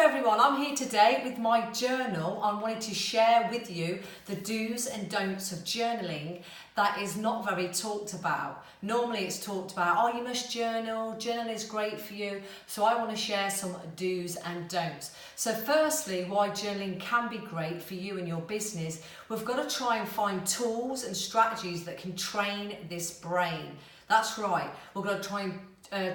everyone, I'm here today with my journal. I wanted to share with you the do's and don'ts of journaling that is not very talked about. Normally it's talked about, oh, you must journal, journal is great for you. So I want to share some do's and don'ts. So firstly, why journaling can be great for you and your business, we've got to try and find tools and strategies that can train this brain. That's right, we're going to try and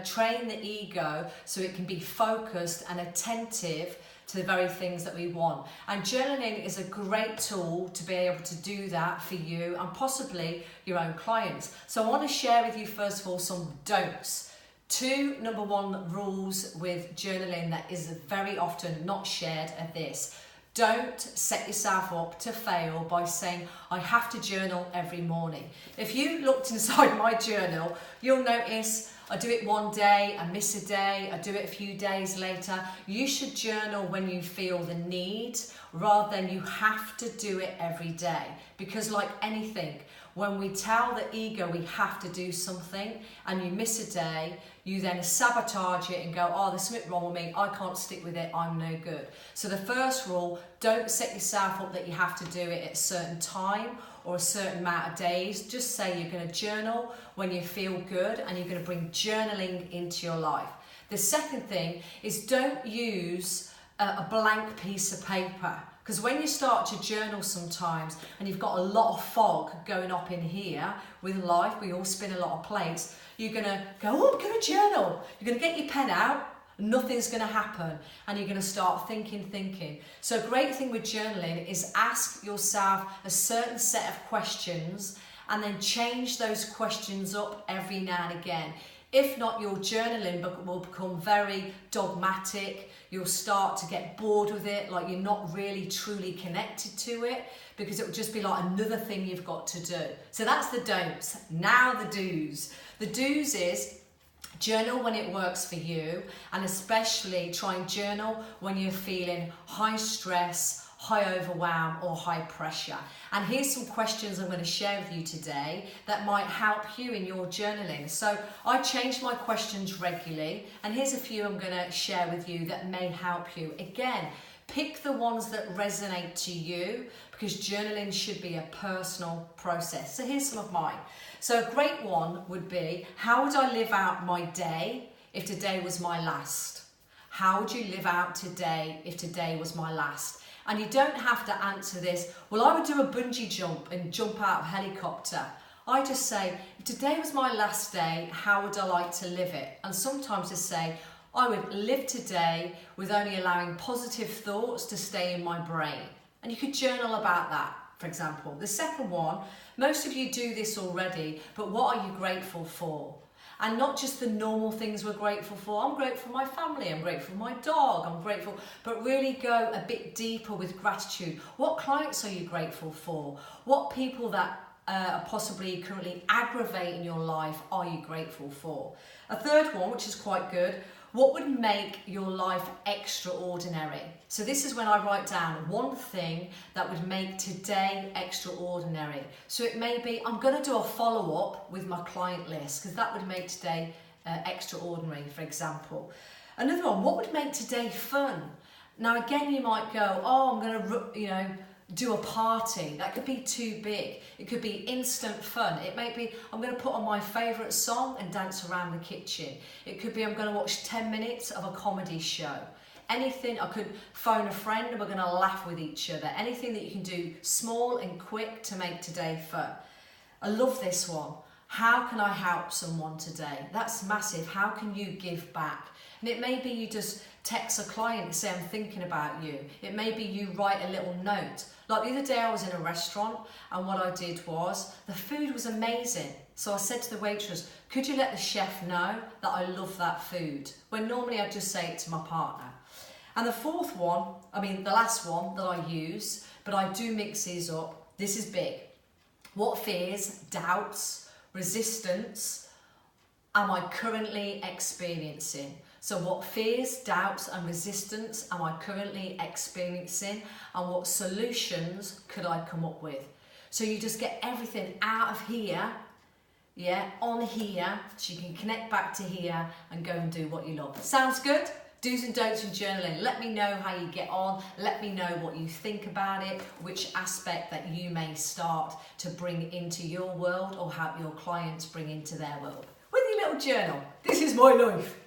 train the ego so it can be focused and attentive to the very things that we want. And journaling is a great tool to be able to do that for you and possibly your own clients. So I want to share with you first of all some don'ts. Two number one rules with journaling that is very often not shared are this. Don't set yourself up to fail by saying, I have to journal every morning. If you looked inside my journal, you'll notice I do it one day, I miss a day, I do it a few days later. You should journal when you feel the need rather than you have to do it every day. Because like anything, when we tell the ego we have to do something and you miss a day, you then sabotage it and go, oh, there's something wrong with me, I can't stick with it, I'm no good. So the first rule, don't set yourself up that you have to do it at a certain time or a certain amount of days. Just say you're going to journal when you feel good and you're going to bring journaling into your life. The second thing is don't use a blank piece of paper. Because when you start to journal sometimes and you've got a lot of fog going up in here with life, we all spin a lot of plates, you're going to go, oh, I'm going to journal. You're going to get your pen out, nothing's going to happen, and you're going to start thinking. So a great thing with journaling is ask yourself a certain set of questions and then change those questions up every now and again. If not, your journaling will become very dogmatic. You'll start to get bored with it, like you're not really truly connected to it, because it will just be like another thing you've got to do. So that's the don'ts. Now the do's. The do's is journal when it works for you, and especially try and journal when you're feeling high stress, high overwhelm or high pressure. And here's some questions I'm going to share with you today that might help you in your journaling. So I change my questions regularly, and here's a few I'm going to share with you that may help you. Again, pick the ones that resonate to you, because journaling should be a personal process. So here's some of mine. So a great one would be, how would I live out my day if today was my last? How would you live out today if today was my last? And you don't have to answer this, well, I would do a bungee jump and jump out of a helicopter. I just say, if today was my last day, how would I like to live it? And sometimes I say, I would live today with only allowing positive thoughts to stay in my brain. And you could journal about that, for example. The second one, most of you do this already, but what are you grateful for? And not just the normal things we're grateful for. I'm grateful for my family, I'm grateful for my dog, I'm grateful, but really go a bit deeper with gratitude. What clients are you grateful for? What people that are possibly currently aggravating your life are you grateful for? A third one, which is quite good, what would make your life extraordinary? So this is when I write down one thing that would make today extraordinary. So it may be, I'm going to do a follow-up with my client list, because that would make today extraordinary, for example. Another one, what would make today fun? Now again, you might go, oh, I'm going to, do a party. That could be too big. It could be instant fun. It may be, I'm going to put on my favourite song and dance around the kitchen. It could be, I'm going to watch 10 minutes of a comedy show. Anything, I could phone a friend and we're going to laugh with each other. Anything that you can do small and quick to make today fun. I love this one. How can I help someone today? That's massive. How can you give back? And it may be you just text a client and say, I'm thinking about you. It may be you write a little note. Like the other day I was in a restaurant, and what I did was, the food was amazing. So I said to the waitress, could you let the chef know that I love that food? When normally I'd just say it to my partner. And the fourth one, the last one that I use, but I do mix these up. This is big. What fears, doubts, resistance am I currently experiencing? So what fears, doubts and resistance am I currently experiencing, and what solutions could I come up with? So you just get everything out of here, on here, so you can connect back to here and go and do what you love. Sounds good? Do's and don'ts in journaling. Let me know how you get on. Let me know what you think about it, which aspect that you may start to bring into your world or help your clients bring into their world. With your little journal. This is my life.